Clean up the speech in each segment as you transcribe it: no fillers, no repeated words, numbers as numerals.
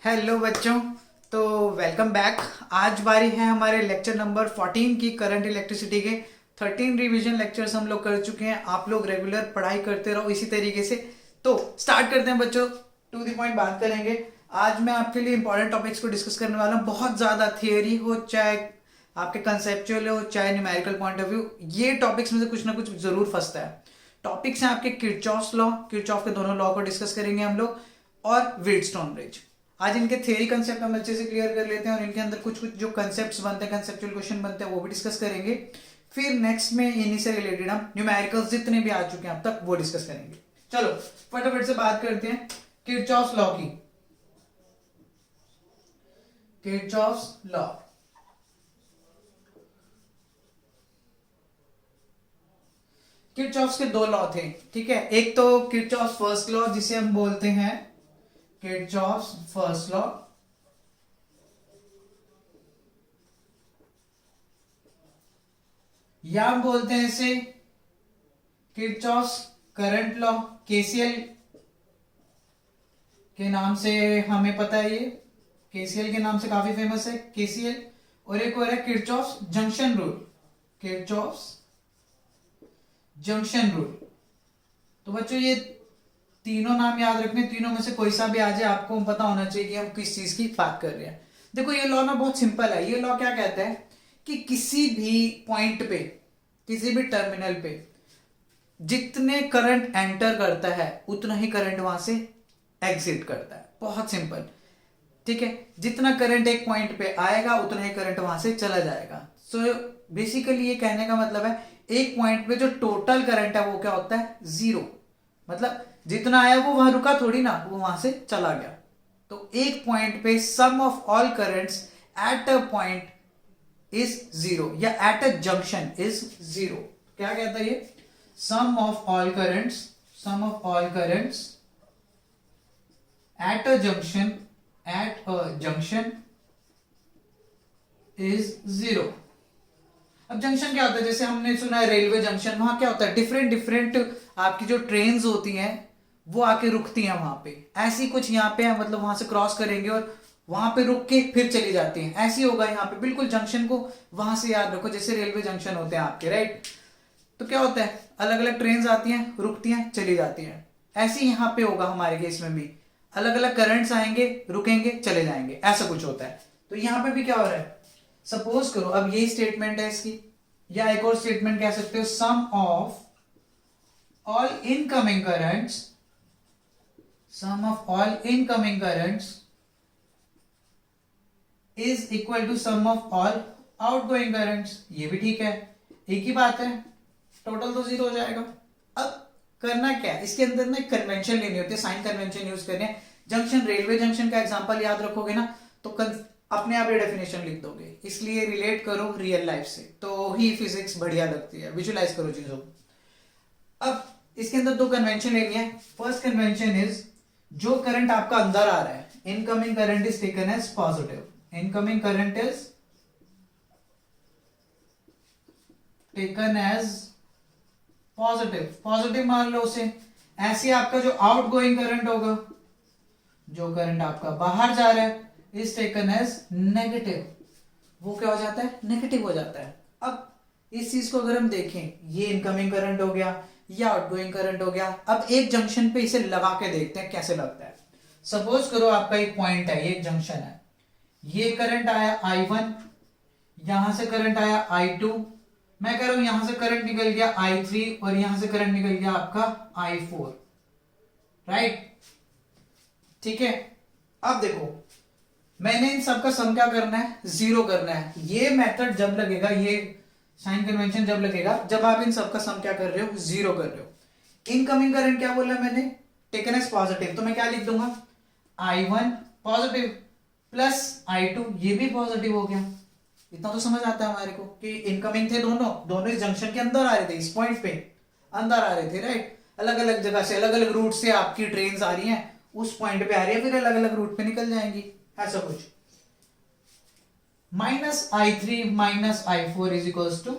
Hello बच्चों। तो welcome back. आज बारी है हमारे लेक्चर नंबर 14 की करंट इलेक्ट्रिसिटी के 13 रिवीजन लेक्चर्स हम लोग कर चुके हैं। आप लोग रेगुलर पढ़ाई करते रहो इसी तरीके से। तो स्टार्ट करते हैं बच्चों, टू द पॉइंट बात करेंगे। आज मैं आपके लिए इंपॉर्टेंट टॉपिक्स को डिस्कस करने वाला हूँ। बहुत ज़्यादा थियोरी हो चाहे आपके कंसेप्चुअल हो चाहे न्यूमेरिकल पॉइंट ऑफ व्यू, ये टॉपिक्स में से कुछ ना कुछ जरूर फंसता है। टॉपिक्स हैं आपके किरचॉफ लॉ, किरचॉफ के दोनों लॉ को डिस्कस करेंगे हम लोग, और व्हीटस्टोन ब्रिज। आज इनके थ्योरी कंसेप्ट हम अच्छे से क्लियर कर लेते हैं और इनके अंदर कुछ कुछ जो कंसेप्ट्स बनते हैं, कंसेप्चुअल क्वेश्चन बनते हैं, वो भी डिस्कस करेंगे। फिर नेक्स्ट में इन्हीं से रिलेटेड हम न्यूमेरिकल्स जितने भी आ चुके हैं अब तक वो डिस्कस करेंगे। चलो फटाफट से बात करते हैं किरचॉफ्स लॉ की। किरचॉफ्स लॉ, किरचॉफ्स के दो लॉ थे, ठीक है। एक तो किरचॉफ्स फर्स्ट लॉ जिसे हम बोलते हैं किरचॉफ्स फर्स्ट लॉ, या हम बोलते हैं इसे किरचॉफ्स करंट लॉ, केसीएल के नाम से हमें पता है। ये केसीएल के नाम से काफी फेमस है केसीएल। और एक और है Kirchhoff's junction rule, Kirchhoff's junction rule. तो बच्चों ये तीनों नाम याद रखने, तीनों में से कोई सा भी आ जाए आपको पता होना चाहिए कि हम किस चीज की बात कर रहे हैं। देखो ये लॉ ना बहुत सिंपल है। ये लॉ क्या कहता है कि किसी भी पॉइंट पे, किसी भी टर्मिनल पे जितने करंट एंटर करता है उतना ही करंट वहां से एग्जिट करता है। बहुत सिंपल, ठीक है। जितना करंट एक पॉइंट पे आएगा उतना ही करंट वहां से चला जाएगा। सो बेसिकली ये कहने का मतलब है एक पॉइंट पे जो टोटल करंट है वो क्या होता है, जीरो। मतलब जितना आया वो वहां रुका थोड़ी ना, वो वहां से चला गया। तो एक पॉइंट पे sum of all currents at a point is zero, या at a junction is zero. क्या कहता है ये, sum of all currents, sum of all currents at a junction, at a junction is zero. अब junction क्या होता है, जैसे हमने सुना है रेलवे जंक्शन, वहां क्या होता है डिफरेंट डिफरेंट आपकी जो ट्रेन्स होती हैं वो आके रुकती हैं वहां पे। ऐसी कुछ यहाँ पे है, मतलब वहां से क्रॉस करेंगे और वहां पे रुक के फिर चली जाती हैं। ऐसी होगा यहाँ पे, बिल्कुल जंक्शन को वहां से याद रखो जैसे रेलवे जंक्शन होते हैं आपके, राइट। तो क्या होता है अलग अलग ट्रेन आती हैं, रुकती हैं, चली जाती हैं। ऐसे यहाँ पे होगा हमारे केस में भी, अलग अलग करंट्स आएंगे, रुकेंगे, चले जाएंगे, ऐसा कुछ होता है। तो यहाँ पे भी क्या हो रहा है, सपोज करो अब यही स्टेटमेंट है इसकी, या एक और स्टेटमेंट कह सकते हो, sum of all incoming currents, sum of all incoming currents is equal to sum of all outgoing currents. ये भी ठीक है, एक ही बात है, टोटल तो जीरो हो जाएगा। अब करना क्या है, इसके अंदर ना एक कन्वेंशन लेनी होती है, साइन कन्वेंशन यूज करनी है। जंक्शन, रेलवे जंक्शन का एग्जांपल याद रखोगे ना तो अपने आप ये डेफिनेशन लिख दोगे, इसलिए रिलेट करो रियल लाइफ से तो ही फिजिक्स बढ़िया लगती है, विजुलाइज करो चीजों को। अब इसके अंदर दो कन्वेंशन लेनी है। फर्स्ट कन्वेंशन इज, जो करंट आपका अंदर आ रहा है, incoming current is taken as positive, incoming current is taken as positive, positive मान लो उसे। ऐसे आपका जो आउटगोइंग करंट होगा, जो करंट आपका बाहर जा रहा है, इज टेकन एज नेगेटिव, वो क्या हो जाता है, नेगेटिव हो जाता है। अब इस चीज को अगर हम देखें, ये इनकमिंग करंट हो गया, या आउटगोइंग करंट हो गया। अब एक जंक्शन पे इसे लगा के देखते हैं कैसे लगता है। सपोज करो आपका एक पॉइंट है, ये एक जंक्शन है, ये करंट आया I1, यहां से करंट आया I2, मैं कह रहा हूं यहां से करंट निकल गया I3, और यहां से करंट निकल गया आपका I4, राइट, ठीक है। अब देखो मैंने इन सब का सम क्या करना है, जीरो करना है। ये मेथड जब लगेगा, ये साइन कन्वेंशन जब लगेगा जब आप इन सब का सम क्या कर रहे हो, जीरो कर रहे हो। इनकमिंग करंट क्या बोला मैंने, टेकन एज पॉजिटिव, तो मैं क्या लिख दूंगा, I1 पॉजिटिव प्लस I2, ये भी पॉजिटिव हो गया। इतना तो समझ आता है हमारे को कि इनकमिंग थे दोनों, दोनों इस जंक्शन के अंदर आ रहे थे, इस पॉइंट पे अंदर आ रहे थे, राइट। अलग अलग जगह से, अलग अलग रूट से आपकी ट्रेन आ रही हैं, उस पॉइंट पे आ रही है, फिर अलग अलग रूट पे निकल जाएंगी, ऐसा कुछ। Minus I3 minus I4 is equals to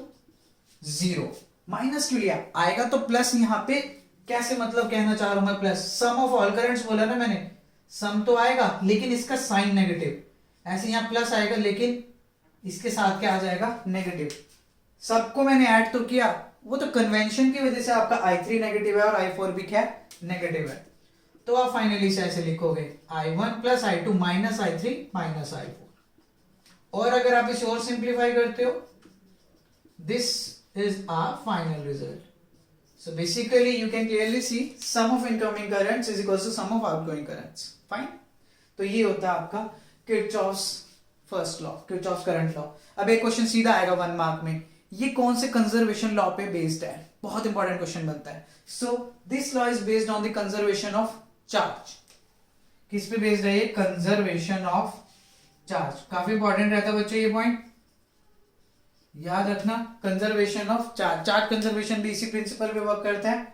zero. Minus क्यों लिया, आएगा तो प्लस। यहां पे कैसे मतलब कहना चाह रहा हूं मैं, plus sum of all currents बोला ना मैंने, सम तो आएगा लेकिन इसका साइन नेगेटिव, ऐसे यहाँ प्लस आएगा लेकिन इसके साथ क्या आ जाएगा, नेगेटिव। सबको मैंने ऐड तो किया, वो तो कन्वेंशन की वजह से आपका i3 नेगेटिव है और i4 भी क्या है, नेगेटिव है। तो आप फाइनली से ऐसे लिखोगे i1 plus i2 minus i3 minus i4। और अगर आप इसे और सिंप्लीफाई करते हो, this is our final result. So basically you can clearly see sum of incoming currents is equals to sum of outgoing currents. Fine? तो ये होता है आपका Kirchhoff's first law, Kirchhoff's current law. अब एक क्वेश्चन सीधा आएगा 1 मार्क में, ये कौन से कंजर्वेशन लॉ पे बेस्ड है, बहुत इंपॉर्टेंट क्वेश्चन बनता है। So this law is based on the conservation of charge. किस पे बेस्ड है ये, कंजर्वेशन ऑफ चार्ज। काफी इंपॉर्टेंट रहता है बच्चों ये पॉइंट, याद रखना। Conservation of charge, charge conservation भी इसी प्रिंसिपल पे वर्क करता है,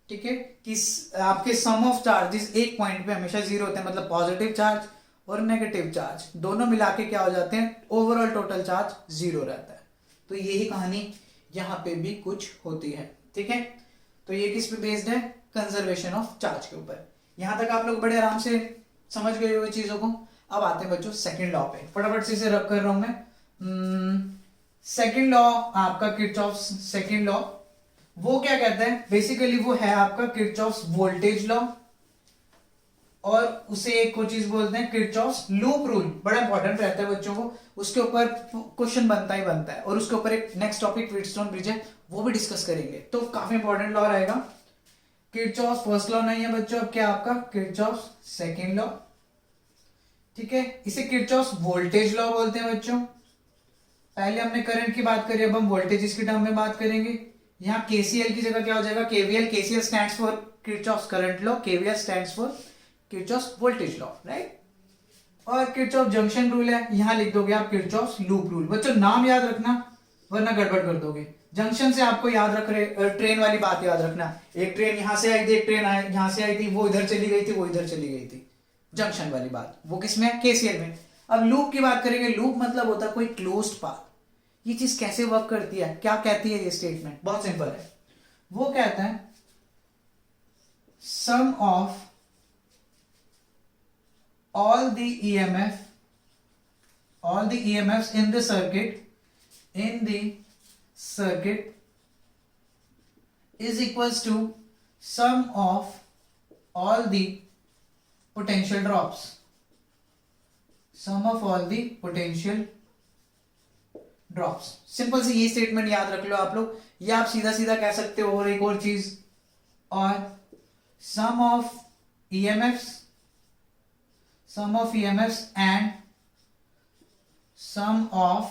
ठीक है। कि आपके सम ऑफ चार्जेस एक पॉइंट पे हमेशा जीरो होते हैं, मतलब पॉजिटिव चार्ज और नेगेटिव चार्ज दोनों मिला के क्या हो जाते हैं, ओवरऑल टोटल चार्ज जीरो रहता है। तो यही कहानी यहाँ पे भी कुछ होती है, ठीक है। तो ये किस पे बेस्ड है, कंजर्वेशन ऑफ चार्ज के ऊपर। यहां तक आप लोग बड़े आराम से समझ गए हुए चीजों को। अब आते हैं बच्चों सेकंड लॉ पे, फटाफट से इसे रब कर रहा हूं मैं। सेकंड लॉ आपका किरचॉफ्स सेकंड लॉ, वो क्या कहता है, बेसिकली वो है आपका किरचॉफ्स वोल्टेज लॉ, और उसे एक को चीज बोलते हैं किरचॉफ्स लूप रूल। बड़ा इंपॉर्टेंट रहता है बच्चों को, उसके ऊपर क्वेश्चन बनता ही बनता है। और उसके ऊपर एक नेक्स्ट टॉपिक व्हीटस्टोन ब्रिज है, वो भी डिस्कस करेंगे, तो काफी इंपॉर्टेंट लॉ रहेगा। किरचॉफ्स फर्स्ट लॉ नहीं है बच्चों, अब क्या आपका किरचॉफ्स सेकंड लॉ, ठीक है। इसे किरचॉफ्स वोल्टेज लॉ बोलते हैं बच्चों। पहले हमने करंट की बात करी, अब हम वोल्टेजेस की टर्म में बात करेंगे। यहाँ केसीएल की जगह क्या हो जाएगा, KVL. KCL stands for Kirchhoff's current law, KVL stands for Kirchhoff's voltage law, right. और किरचॉफ जंक्शन रूल है, यहाँ लिख दोगे आप किरचॉफ्स लूप रूल। बच्चों नाम याद रखना वरना गड़बड़ कर दोगे। जंक्शन से आपको याद रख रहे, ट्रेन वाली बात याद रखना, एक ट्रेन यहां से आई थी, एक ट्रेन यहां से आई थी, वो इधर चली गई थी, वो इधर चली गई थी। जंक्शन वाली बात वो किसमें है, केसीएल में। अब लूप की बात करेंगे, लूप मतलब होता है कोई क्लोज्ड पाथ। ये चीज कैसे वर्क करती है, क्या कहती है ये स्टेटमेंट, बहुत सिंपल है। वो कहता है सम of all the EMFs in the circuit is equals to sum of all the potential drops. Sum of all the potential drops. Simple सी ये स्टेटमेंट याद रख लो आप लोग, या आप सीधा सीधा कह सकते हो। और एक और चीज, और sum of EMFs and sum of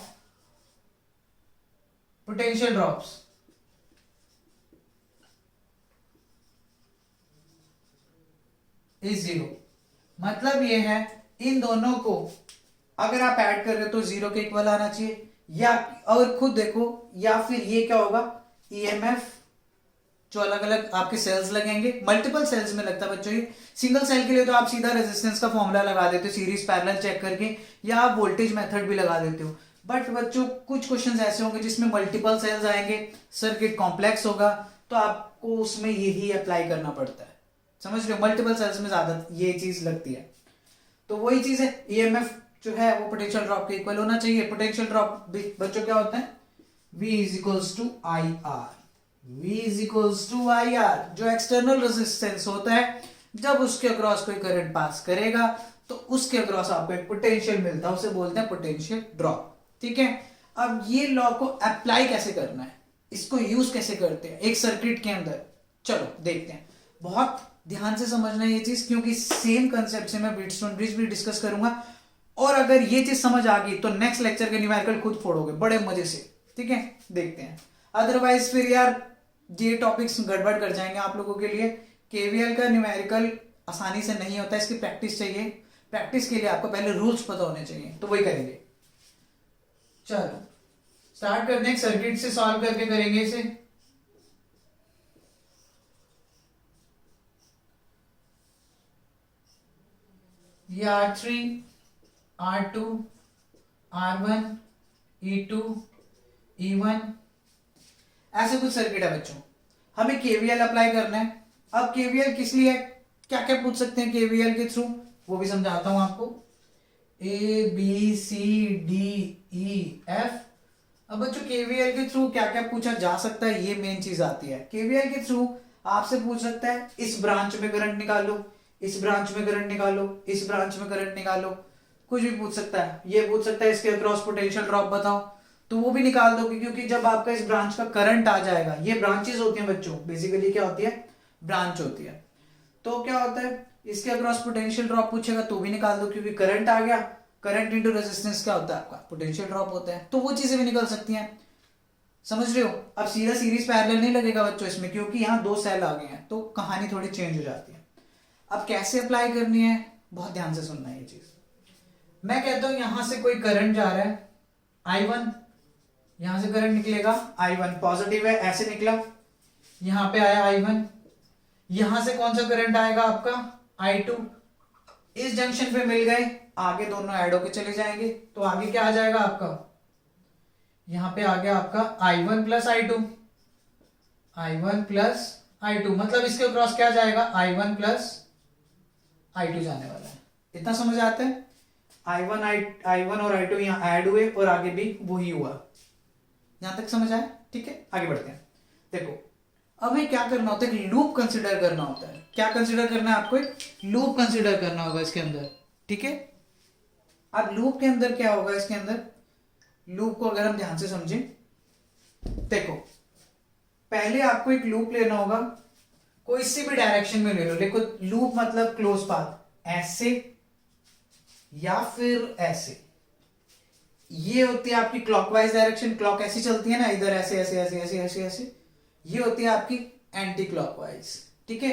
potential drops is 0। मतलब ये है इन दोनों को अगर आप ऐड कर रहे हो तो 0 के इक्वल आना चाहिए, या और खुद देखो, या फिर ये क्या होगा, ईएमएफ जो अलग अलग आपके सेल्स लगेंगे, मल्टीपल सेल्स में लगता है बच्चों। ये सिंगल सेल के लिए तो आप सीधा रेजिस्टेंस का फॉर्मूला लगा देते हो सीरीज पैरेलल चेक करके, या आप वोल्टेज मेथड भी लगा देते हो। बट बच्चों कुछ क्वेश्चंस ऐसे होंगे जिसमें मल्टीपल सेल्स आएंगे, सर्किट कॉम्प्लेक्स होगा, तो आपको उसमें यही अप्लाई करना पड़ता है। समझ रहे हो, मल्टीपल सेल्स में ज्यादा ये चीज लगती है। तो वही चीज है, ईएमएफ जो है वो पोटेंशियल ड्रॉप के इक्वल होना चाहिए। पोटेंशियल ड्रॉप बच्चों क्या होता है, V is equals to I R. V is equals to I R, जो एक्सटर्नल रेजिस्टेंस होता है, जब उसके अक्रॉस कोई करंट पास करेगा तो उसके अक्रॉस आपको एक पोटेंशियल मिलता है, उसे बोलते हैं पोटेंशियल ड्रॉप, ठीक है। अब ये लॉ को अप्लाई कैसे करना है, इसको यूज कैसे करते हैं एक सर्किट के अंदर, चलो देखते हैं। बहुत ध्यान से समझना ये चीज, क्योंकि सेम कंसेप्ट से मैं व्हीटस्टोन ब्रिज भी डिस्कस करूंगा। और अगर ये चीज समझ आ गई तो नेक्स्ट लेक्चर के न्यूमेरिकल खुद फोड़ोगे बड़े मजे से, ठीक है। देखते हैं, अदरवाइज फिर यार ये टॉपिक्स गड़बड़ कर जाएंगे आप लोगों के लिए। केवीएल का न्यूमेरिकल आसानी से नहीं होता, इसकी प्रैक्टिस चाहिए। प्रैक्टिस के लिए आपको पहले रूल्स पता होने चाहिए, तो वही करेंगे। चलो स्टार्ट करते हैं, सर्किट से सॉल्व करके करेंगे इसे। ये R3, R2, R1, E2, E1 ऐसे कुछ सर्किट है बच्चों। हमें केवीएल अप्लाई करना है। अब केवीएल किस लिए है, क्या क्या पूछ सकते हैं केवीएल के थ्रू, वो भी समझाता हूं आपको। A B C D E F. अब बच्चों केवीएल के थ्रू क्या क्या पूछा जा सकता है, ये मेन चीज आती है। केवीएल के थ्रू आपसे पूछ सकता है इस ब्रांच में करंट निकालो, इस ब्रांच में करंट निकालो, इस ब्रांच में करंट निकालो, कुछ भी पूछ सकता है। ये पूछ सकता है इसके अक्रॉस पोटेंशियल ड्रॉप बताओ, तो वो भी निकाल दोगे, क्योंकि जब आपका इस ब्रांच का करंट आ जाएगा, ये ब्रांचेस होती हैं बच्चों, बेसिकली क्या होती है, ब्रांच होती है। तो क्या होता है, इसके अक्रॉस पोटेंशियल ड्रॉप पूछेगा तो भी निकाल दो, क्योंकि करंट आ गया, करंट इंटू रेजिस्टेंस क्या होता है आपका, पोटेंशियल ड्रॉप होता है, तो वो चीजें भी निकल सकती हैं। समझ रहे हो। अब सीधा सीरीज पैरेलल नहीं लगेगा बच्चों इसमें, क्योंकि यहाँ दो सेल आ गए हैं, तो कहानी थोड़ी चेंज हो जाती है। अब कैसे अप्लाई करनी है, बहुत ध्यान से सुनना है ये चीज। मैं कहता हूं यहां से कोई करंट जा रहा है I1, यहां से करंट निकलेगा I1, पॉजिटिव है, ऐसे निकला, यहां पे आया I1, यहां से कौन सा करंट आएगा आपका I2, इस जंक्शन पे मिल गए, आगे दोनों ऐड होके चले जाएंगे, तो आगे क्या आ जाएगा आपका, यहां पे आ गया आपका I1 plus I2, I1 plus I2, मतलब इसके क्रॉस क्या जाएगा, I1 प्लस I2 जाने वाला है। इतना समझ आता है। I1 और I2 यहाँ ऐड हुए और आगे भी वही हुआ, यहां तक समझ आया। ठीक है, आगे बढ़ते हैं। देखो अब हमें क्या करना होता है, एक लूप कंसिडर करना होता है। क्या कंसिडर करना है आपको, एक लूप कंसिडर करना होगा इसके अंदर। ठीक है, अब लूप के अंदर क्या होगा, इसके अंदर लूप को अगर हम ध्यान से समझें, देखो पहले आपको एक लूप लेना होगा, कोई सी भी डायरेक्शन में ले लो। देखो लूप मतलब क्लोज पाथ, ऐसे या फिर ऐसे, ये होती है आपकी क्लॉकवाइज डायरेक्शन, क्लॉक ऐसी चलती है ना, इधर ऐसे ऐसे ऐसे ऐसे ऐसे ऐसे, ये होती है आपकी एंटी क्लॉकवाइज। ठीक है,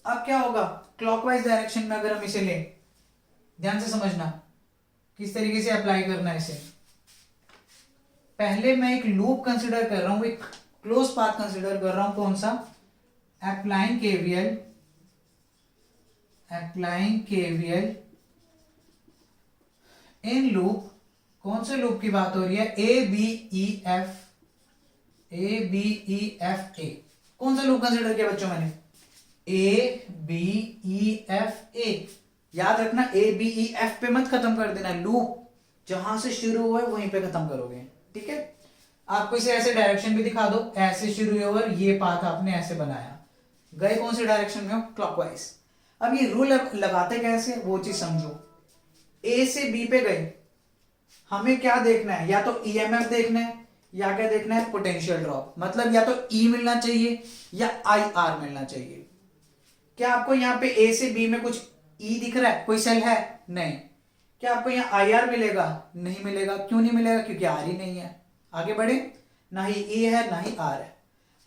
अब क्या होगा, क्लॉकवाइज डायरेक्शन में अगर हम इसे लें, ध्यान से समझना किस तरीके से अप्लाई करना है इसे। पहले मैं एक लूप कंसिडर कर रहा हूं, एक क्लोज पाथ कंसिडर कर रहा हूं, कौन सा, applying KVL, applying KVL in loop, कौन से लूप की बात हो रही है, A B E F, A B E F A. कौन सा लूप कंसिडर किया बच्चों मैंने, ए बी ई एफ ए। याद रखना ए बी ई एफ पे मत खत्म कर देना, लूप जहां से शुरू हुआ है वहीं पे खत्म करोगे। ठीक है, आपको इसे ऐसे डायरेक्शन भी दिखा दो, ऐसे शुरू हुआ और ये पाथ आपने ऐसे बनाया, गए कौन से डायरेक्शन में हो, क्लॉकवाइज। अब ये रूल लगाते कैसे, वो चीज समझो। ए से बी पे गए, हमें क्या देखना है, या तो ईएमएफ देखना है या क्या देखना है, पोटेंशियल ड्रॉप, मतलब या तो ई मिलना चाहिए या आई आर मिलना चाहिए। क्या आपको यहाँ पे ए से बी में कुछ ई दिख रहा है, कोई सेल है, नहीं। क्या आपको यहाँ आई आर मिलेगा, नहीं मिलेगा। क्यों नहीं मिलेगा, क्योंकि आर ही नहीं है। आगे बढ़े, ना ही ई है ना ही आर है।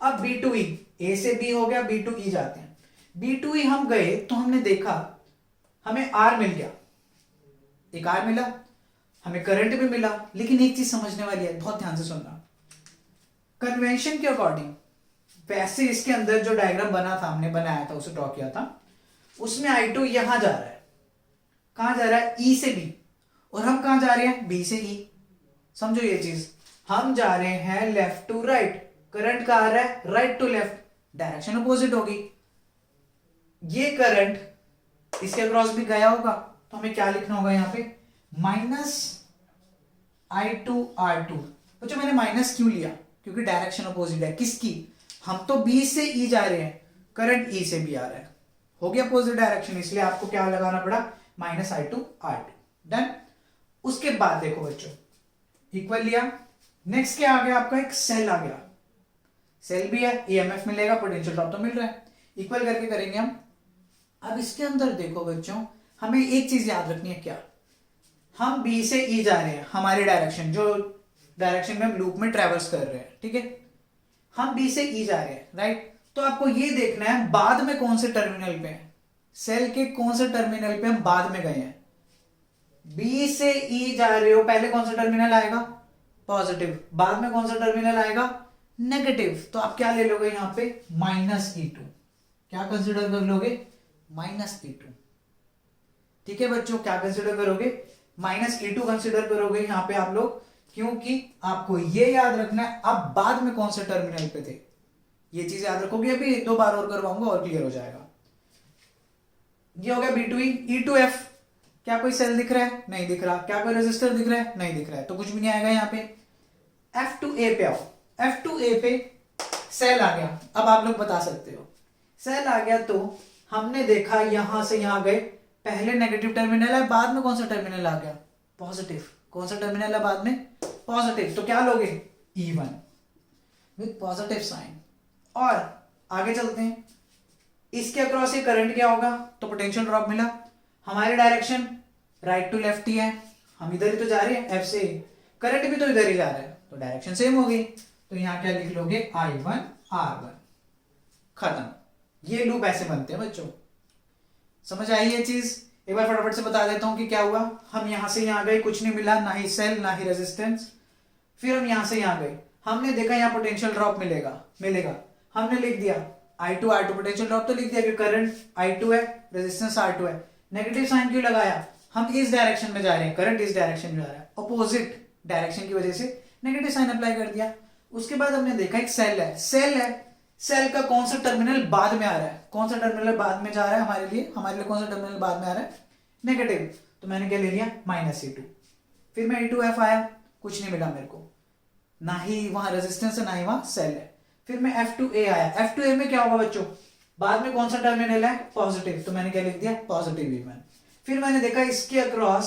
अब बी टू ई, ए से बी हो गया, बी टू ई जाते हैं। बी टू ई हम गए तो हमने देखा हमें आर मिल गया, एक आर मिला, हमें करंट भी मिला। लेकिन एक चीज समझने वाली है, बहुत ध्यान से सुनना। कन्वेंशन के अकॉर्डिंग, वैसे इसके अंदर जो डायग्राम बना था, हमने बनाया था, उसे ड्रॉ किया था, उसमें I2 यहां जा रहा है, कहां जा रहा है, E से B, और हम कहां जा रहे हैं, B से E। समझो ये चीज, हम जा रहे हैं लेफ्ट टू राइट, करंट कहां आ रहा है, right to left, direction opposite होगी। ये करंट इसके अक्रॉस भी गया होगा, तो हमें क्या लिखना होगा यहाँ पे, माइनस I2R2। बच्चों मैंने माइनस क्यों लिया, क्योंकि डायरेक्शन अपोजिट है, किसकी, हम तो B से E जा रहे हैं, करंट E से B आ रहा है, हो गया अपोजिट डायरेक्शन, इसलिए आपको क्या लगाना पड़ा, माइनस I2R2। डन। उसके बाद देखो बच्चों, इक्वल लिया, नेक्स्ट क्या आ गया आपका, एक सेल आ गया, सेल भी है, ईएमएफ मिलेगा, पोटेंशियल ड्रॉप तो मिल रहा है, इक्वल करके करेंगे हम। अब इसके अंदर देखो बच्चों, हमें एक चीज याद रखनी है, क्या, हम बी से ई जा रहे हैं, हमारी डायरेक्शन, जो डायरेक्शन में हम लूप में ट्रेवर्स कर रहे हैं, ठीक है, हम बी से ई जा रहे हैं, राइट। तो आपको ये देखना है बाद में कौन से टर्मिनल पे हैं, सेल के कौन से टर्मिनल पे हम बाद में गए हैं। बी से ई जा रहे हो, पहले कौन सा टर्मिनल आएगा, पॉजिटिव, बाद में कौन सा टर्मिनल आएगा, नेगेटिव। तो आप क्या ले लोगे यहां पे, माइनस E2, क्या कंसिडर कर लोगे, माइनस E2। ठीक है बच्चों, क्या कंसिडर करोगे, माइनस E2 कंसिडर करोगे यहां पे आप लोग, क्योंकि आपको ये याद रखना है अब बाद में कौन से टर्मिनल पे थे, ये चीज याद रखोगे। अभी एक दो बार और करवाऊंगा और क्लियर हो जाएगा। ये हो गया B2E। E2F, क्या कोई सेल दिख रहा है? नहीं दिख रहा। क्या कोई रेजिस्टर दिख रहा है? नहीं दिख रहा है, तो कुछ भी नहीं आएगा यहाँ पे। F2A पे आओ। F2A पे सेल आ गया। अब आप लोग बता सकते हो, सेल आ गया तो हमने देखा यहां से यहां गए, पहले नेगेटिव टर्मिनल है, बाद में कौन सा टर्मिनल आ गया? पॉजिटिव। कौन सा टर्मिनल है बाद में? पॉजिटिव। तो क्या लोगे? E1 with positive sign. और आगे चलते हैं, इसके अक्रॉस ये करंट क्या होगा? तो पोटेंशियल ड्रॉप मिला। हमारी डायरेक्शन राइट टू लेफ्ट ही है, हम इधर ही तो जा रहे हैं F से, करंट भी तो इधर ही जा रहा है, तो डायरेक्शन सेम होगी। तो यहां क्या लिख लोगे? I1 R1। खत्म। ये लूप ऐसे बनते हैं बच्चों। समझ आई ये चीज? एक बार फटाफट से बता देता हूं कि क्या हुआ। हम यहां से यहां गए, कुछ नहीं मिला, ना ही सेल ना ही रेजिस्टेंस। फिर हम यहां से यहां गए, हमने देखा यहां पोटेंशियल ड्रॉप मिलेगा। हमने लिख दिया I2 R2, पोटेंशियल ड्रॉप तो लिख दिया कि करंट I2 है, रेजिस्टेंस R2 है। नेगेटिव साइन क्यों लगाया? हम इस डायरेक्शन में जा रहे हैं, करंट इस डायरेक्शन में जा रहा है, अपोजिट डायरेक्शन की वजह से नेगेटिव साइन अप्लाई कर दिया। उसके बाद हमने देखा एक सेल का कौन सा टर्मिनल बाद में आ रहा है? कौन सा टर्मिनल बाद में जा रहा है हमारे लिए कौन सा टर्मिनल बाद में आ रहा है? नेगेटिव। तो मैंने क्या ले लिया? -E2। फिर मैं E2F आया, कुछ नहीं मिला मेरे को, ना ही वहां रेजिस्टेंस है ना ही वहां सेल है। फिर मैं F2A आया। F2A में क्या होगा बच्चों? बाद में कौन सा टर्मिनल है? पॉजिटिव। तो मैंने क्या लिख दिया? Positive E1। फिर मैंने देखा इसके अक्रॉस,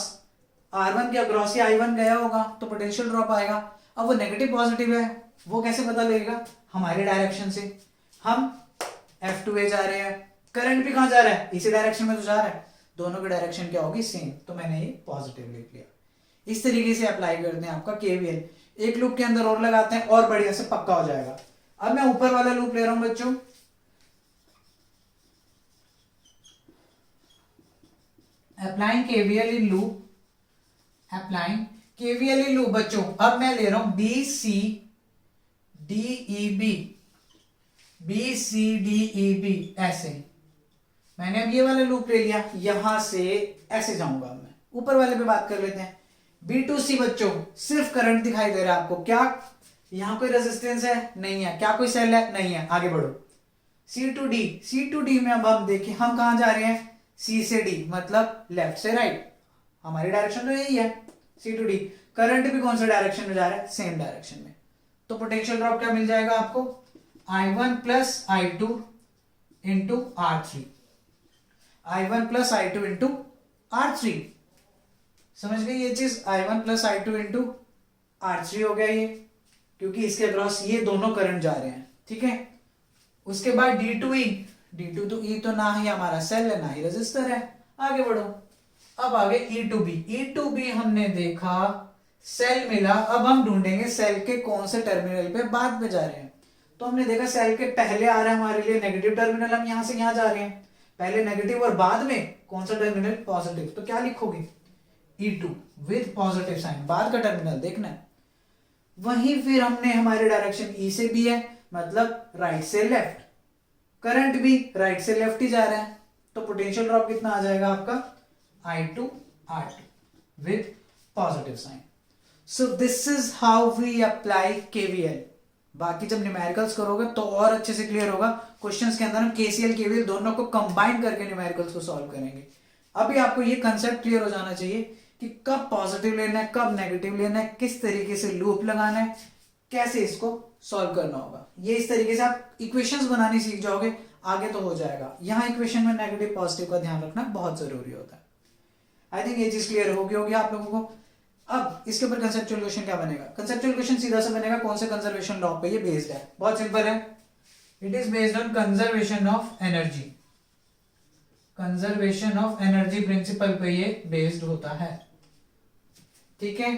R1 के अक्रॉस ये I1 गया होगा, तो पोटेंशियल ड्रॉप आएगा। अब वो नेगेटिव पॉजिटिव है, वो कैसे पता लगेगा? हमारे डायरेक्शन से। हम F2A जा रहे हैं, करंट भी कहां जा रहा है? इसी डायरेक्शन में तो जा रहा है, दोनों की डायरेक्शन क्या होगी? सेम। तो मैंने ये पॉजिटिव लिख लिया। इस तरीके से अप्लाई करते हैं आपका KVL। एक लूप के अंदर और लगाते हैं और बढ़िया से पक्का हो जाएगा। अब मैं ऊपर वाला लूप ले रहा हूं बच्चों। Applying KVL in loop, applying KVL in loop बच्चों। अब मैं ले रहा हूं BCDEB ऐसे। मैंने अब ये वाला लूप ले लिया, यहां से ऐसे जाऊंगा। मैं ऊपर वाले पे बात कर लेते हैं। B2C बच्चों, सिर्फ करंट दिखाई दे रहा है आपको। क्या यहां कोई रेजिस्टेंस है? नहीं है। क्या कोई सेल है? नहीं है। आगे बढ़ो। C2D में अब हम देखें, हम कहां जा रहे हैं? C से D, मतलब लेफ्ट से राइट। हमारी डायरेक्शन तो यही है, C2D। करंट भी कौन सा डायरेक्शन में जा रहा है? सेम डायरेक्शन में। तो पोटेंशियल ड्रॉप क्या मिल जाएगा आपको? I1 plus I2 into R3। I1 plus I2 into R3। समझ गई ये चीज? I1 plus I2 into R3 हो गया ये, क्योंकि इसके अक्रॉस ये दोनों करंट जा रहे हैं। ठीक है। उसके बाद D2E तो ना ही हमारा सेल है ना ही रेजिस्टर है। आगे बढ़ो। अब आगे E2B हमने देखा सेल मिला। अब हम ढूंढेंगे सेल के कौन से टर्मिनल पे बाद में जा रहे हैं। तो हमने देखा सेल के पहले आ रहा है हमारे लिए नेगेटिव टर्मिनल, हम यहां से यहां जा रहे हैं, पहले नेगेटिव और बाद में कौन सा टर्मिनल? पॉजिटिव। तो क्या लिखोगे? E2 विद पॉजिटिव साइन, बाद का टर्मिनल देखना है। वहीं फिर हमने हमारे डायरेक्शन E से B है, मतलब राइट से लेफ्ट, करंट भी राइट से लेफ्ट ही जा रहा है। तो पोटेंशियल ड्रॉप कितना आ जाएगा आपका? I2 R2 with positive sign. So this is how we apply KVL। बाकी जब न्यूमेरिकल्स करोगे तो और अच्छे से क्लियर होगा। क्वेश्चंस के अंदर हम KCL KVL दोनों को कंबाइन करके न्यूमेरिकल्स को सॉल्व करेंगे। अभी आपको ये कंसेप्ट क्लियर हो जाना चाहिए कि कब पॉजिटिव लेना है, कब नेगेटिव लेना है, किस तरीके से लूप लगाना है, कैसे इसको सॉल्व करना होगा। ये इस तरीके से आप इक्वेशंस बनानी सीख जाओगे, आगे तो हो जाएगा। यहाँ इक्वेशन में नेगेटिव पॉजिटिव का ध्यान रखना बहुत जरूरी होता है। आई थिंक ये चीज क्लियर होगी आप लोगों को। अब इसके ऊपर कंसेप्चुअल क्वेश्चन क्या बनेगा? कंसेप्चुअल क्वेश्चन सीधा सा बनेगा, कौन से कंजर्वेशन लॉ पे ये बेस्ड है? बहुत सिंपल है, it is based on conservation of energy. Conservation of energy principal पे ये बेस्ड होता है। ठीक है।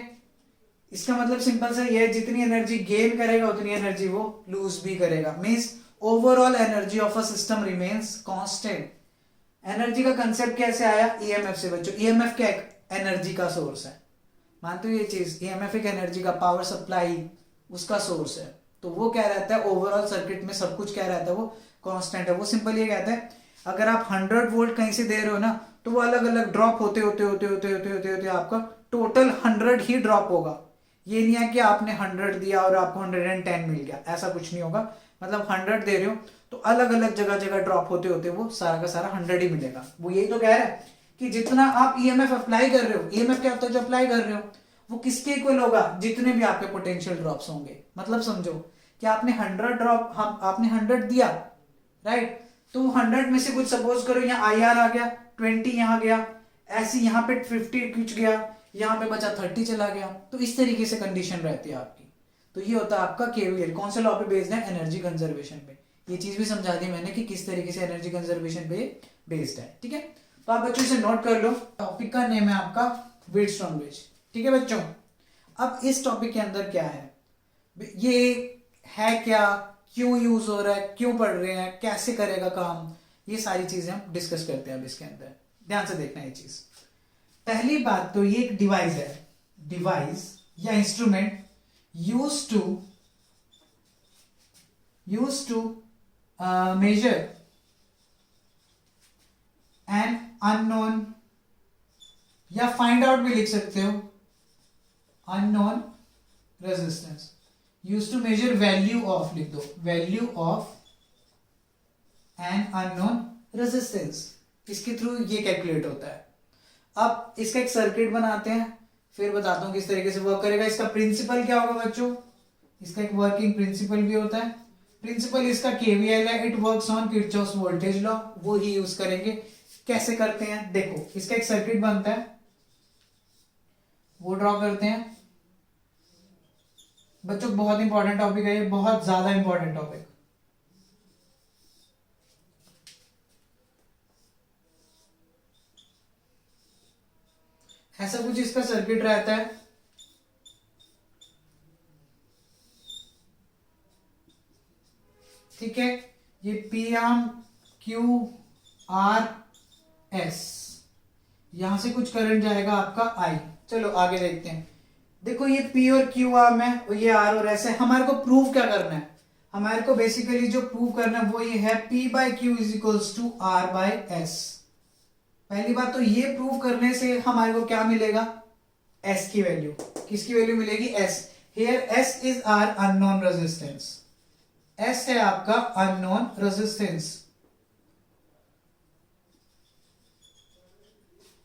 इसका मतलब सिंपल सा ये है, जितनी एनर्जी गेन करेगा उतनी एनर्जी वो लूज भी करेगा। Means overall energy of a system remains constant. Energy का कंसेप्ट कैसे आया? EMF से बच्चों। EMF क्या एक एनर्जी का सोर्स है, मानते हो ये चीज? EMF एक एनर्जी का, पावर सप्लाई उसका सोर्स है। तो वो क्या रहता है ओवरऑल सर्किट में, सब कुछ क्या रहता है? वो कांस्टेंट है। वो सिंपल ये कहता है, अगर आप 100 वोल्ट कहीं से दे रहे हो ना, तो वो अलग अलग ड्रॉप होते होते आपका टोटल 100 ही ड्रॉप होगा। ये नहीं है कि आपने 100 दिया और आपको 110 मिल गया, ऐसा कुछ नहीं होगा। मतलब 100 दे रहे हो तो अलग अलग जगह जगह ड्रॉप होते होते वो सारा का सारा 100 ही मिलेगा। वो यही तो कह रहा है कि जितना आप ईएमएफ अप्लाई कर रहे हो, ईएमएफ क्या होता है जो अप्लाई कर रहे हो, वो किसके इक्वल होगा, जितने भी आपके पोटेंशियल ड्रॉप्स होंगे। मतलब समझो कि आपने 100 ड्रॉप, आपने 100 दिया, राइट, तो 100 में से कुछ सपोज करो यहाँ आई आर आ गया, 20 यहाँ गया, ऐसे यहाँ पे 50 कुछ गया, यहाँ पे बचा 30 चला गया। तो इस तरीके से कंडीशन रहती है आपकी। तो ये होता है आपका केवीएल। कौन से लॉ पे बेस्ड है, एनर्जी कंजर्वेशन पे। ये चीज भी समझा दी मैंने कि किस तरीके से एनर्जी कंजर्वेशन पे बेस्ड है। ठीक है, तो आप बच्चों इसे नोट कर लो। टॉपिक का नेम है आपका व्हीटस्टोन ब्रिज। ठीक है बच्चों, अब इस टॉपिक के अंदर क्या है, ये है क्या, क्यों यूज हो रहा है, क्यों पढ़ रहे हैं, कैसे करेगा काम, ये सारी चीजें हम डिस्कस करते हैं अब इसके अंदर। ध्यान से देखना ये चीज। पहली बात तो ये एक डिवाइस है, डिवाइस या instrument use to measure an unknown, या फाइंड आउट भी लिख सकते हो, unknown resistance. Use to measure value of, लिख दो, value of an unknown resistance. इसके थ्रू ये कैलकुलेट होता है। अब इसका एक सर्किट बनाते हैं, फिर बताता हूं किस तरीके से वर्क करेगा। इसका प्रिंसिपल क्या होगा बच्चों, इसका एक वर्किंग प्रिंसिपल भी होता है। प्रिंसिपल इसका केवीएल है, it works on Kirchhoff's voltage law, वो ही यूज करेंगे। कैसे करते हैं देखो, इसका एक सर्किट बनता है, वो ड्रॉ करते हैं। बच्चों बहुत इंपॉर्टेंट टॉपिक है ये, बहुत ज्यादा इंपॉर्टेंट टॉपिक। ऐसा कुछ इसका सर्किट रहता है। ठीक है, ये P arm Q R S, यहां से कुछ करंट जाएगा आपका आई। चलो आगे देखते हैं। देखो ये पी और क्यू आर्म है और ये आर और एस है। हमारे को प्रूव क्या करना है, हमारे को बेसिकली जो प्रूव करना है वो ये है, P by Q is equals to R by S. पहली बात तो ये प्रूव करने से हमारे को क्या मिलेगा, एस की वैल्यू। किसकी वैल्यू मिलेगी, S. Here S is our unknown resistance, S है आपका अननोन रेजिस्टेंस।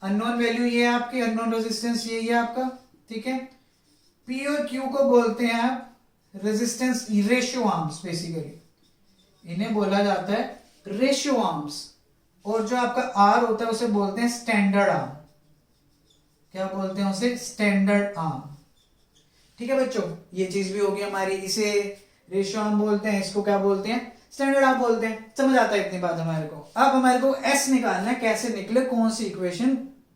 अननोन वैल्यू ये है आपकी, अननोन रेजिस्टेंस ये है आपका। ठीक है, पी और क्यू को बोलते हैं आप रेजिस्टेंस रेशियो आर्म्स, बेसिकली इन्हें बोला जाता है रेशियो आर्म्स। और जो आपका आर होता है उसे बोलते हैं स्टैंडर्ड आर्म। क्या बोलते हैं उसे, स्टैंडर्ड आर्म। ठीक है बच्चों, ये चीज भी होगी हमारी। इसे रेशियो आर्म बोलते हैं, इसको क्या बोलते हैं, स्टैंडर्ड आर्म बोलते हैं। समझ आता है इतनी बात हमारे को। अब हमारे को एस निकालना है, कैसे निकले, कौन सी इक्वेशन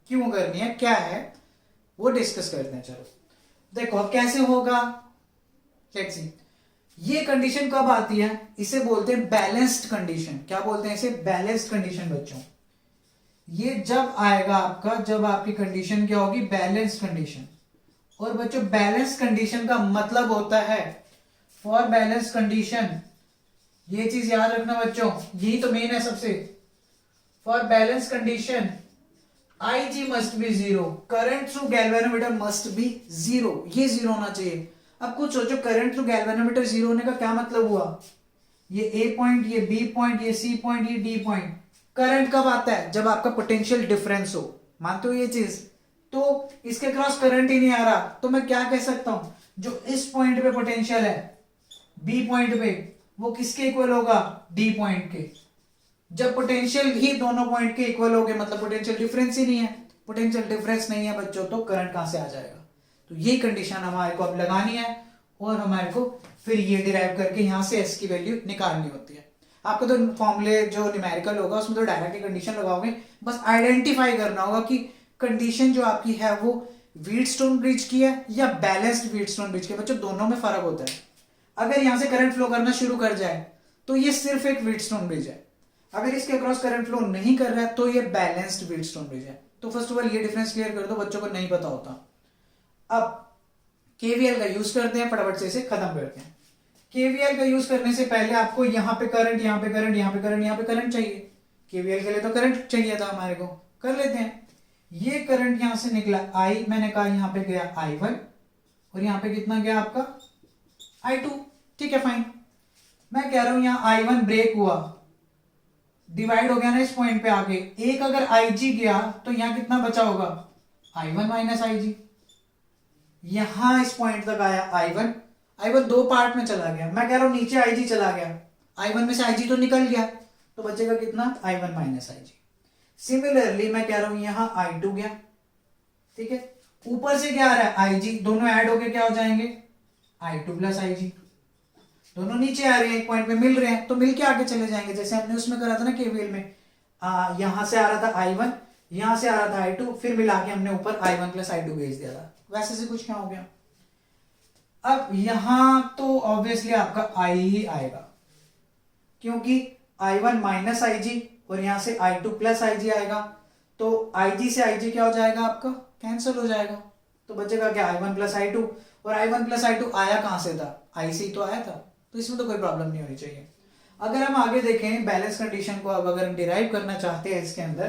क्यों करनी है, क्या है वो डिस्कस करते हैं। चलो देखो अब कैसे होगा, लेट्स सी। ये कंडीशन कब आती है, इसे बोलते हैं बैलेंस्ड कंडीशन। क्या बोलते हैं इसे, बैलेंस्ड कंडीशन बच्चों। ये जब आएगा आपका, जब आपकी कंडीशन क्या होगी, बैलेंस्ड कंडीशन। और बच्चों बैलेंस्ड कंडीशन का मतलब होता है, फॉर बैलेंस्ड कंडीशन, ये चीज याद रखना बच्चों, यही तो मेन है सबसे। For balanced condition IG must be zero, current through galvanometer must be zero, ये जीरो होना चाहिए। अब कुछ सोचो, करंट थ्रू गैल्वेनोमीटर जीरो होने का क्या मतलब हुआ, ये A पॉइंट, ये B पॉइंट, ये C पॉइंट, ये D पॉइंट। करंट कब आता है, जब आपका पोटेंशियल डिफरेंस हो। मानते हो ये चीज, तो इसके क्रॉस करंट ही नहीं आ रहा, तो मैं क्या कह सकता हूं, जो इस पॉइंट पे पोटेंशियल है B पॉइंट पे, वो किसके इक्वल होगा, D पॉइंट के। जब पोटेंशियल ही दोनों पॉइंट के इक्वल हो गए, मतलब पोटेंशियल डिफरेंस ही नहीं है। पोटेंशियल डिफरेंस नहीं है बच्चों, तो करंट कहां से आ जाएगा। तो ये कंडीशन हमारे को अब लगानी है, और हमारे को फिर ये डिराइव करके यहां से एस की वैल्यू निकालनी होती है। आपको तो फॉर्मूले जो न्यूमेरिकल होगा उसमें तो डायरेक्टली कंडीशन लगाओगे, बस आइडेंटिफाई करना होगा कि कंडीशन जो आपकी है वो व्हीटस्टोन ब्रिज की है या बैलेंस्ड व्हीटस्टोन ब्रिज की है। बच्चों दोनों में फर्क होता है। अगर यहां से करंट फ्लो करना शुरू कर जाए तो ये सिर्फ एक व्हीटस्टोन ब्रिज है, अगर इसके अक्रॉस करंट फ्लो नहीं कर रहा है तो ये बैलेंस्ड व्हीटस्टोन ब्रिज है। तो फर्स्ट ऑफ ऑल ये डिफरेंस क्लियर कर दो, बच्चों को नहीं पता होता। अब केवीएल का यूज करते हैं, फटाफट से इसे खत्म करते हैं। केवीएल का यूज करने से पहले आपको यहां पे करंट, यहां पे करंट, यहां पे करंट, यहां पे करंट चाहिए। केवीएल के लिए तो करंट चाहिए था हमारे को, कर लेते हैं। ये करंट यहां से निकला आई, मैंने कहा यहां पे गया I1, और यहां पे कितना गया आपका I2। ठीक है फाइन। मैं कह रहा हूं यहां I1 ब्रेक हुआ, डिवाइड हो गया ना इस पॉइंट पे आके, एक अगर IG गया तो यहां कितना बचा होगा, I1 माइनस IG। यहां इस पॉइंट तक आया I1 दो पार्ट में चला गया, मैं कह रहा हूं नीचे IG चला गया, I1 में से IG तो निकल गया, तो बचेगा कितना, I1 माइनस IG। सिमिलरली मैं कह रहा हूं यहां I2 गया, ठीक है, ऊपर से क्या आ रहा है IG, दोनों ऐड होके क्या हो जाएंगे, I2 प्लस IG। दोनों नीचे आ रहे हैं, एक पॉइंट में मिल रहे हैं, तो मिल के आगे चले जाएंगे, जैसे हमने उसमें करा था ना केवीएल में, यहां से आ रहा था I1, यहां से आ रहा था I2, फिर मिला के हमने ऊपर I1 प्लस I2 भेज दिया था, वैसे से कुछ क्या हो गया। अब यहां तो ऑब्वियसली आपका I ही आएगा, क्योंकि I1 माइनस IG और यहां से I2 प्लस IG आएगा, तो IG से IG क्या हो जाएगा आपका, कैंसिल हो जाएगा, तो बचेगा क्या, I1 प्लस I2, और I1 प्लस I2 आया कहां से था, I से तो आया था, तो इसमें तो कोई प्रॉब्लम नहीं होनी चाहिए। अगर हम आगे देखें बैलेंस कंडीशन को, अब अगर हम डिराइव करना चाहते हैं इसके अंदर,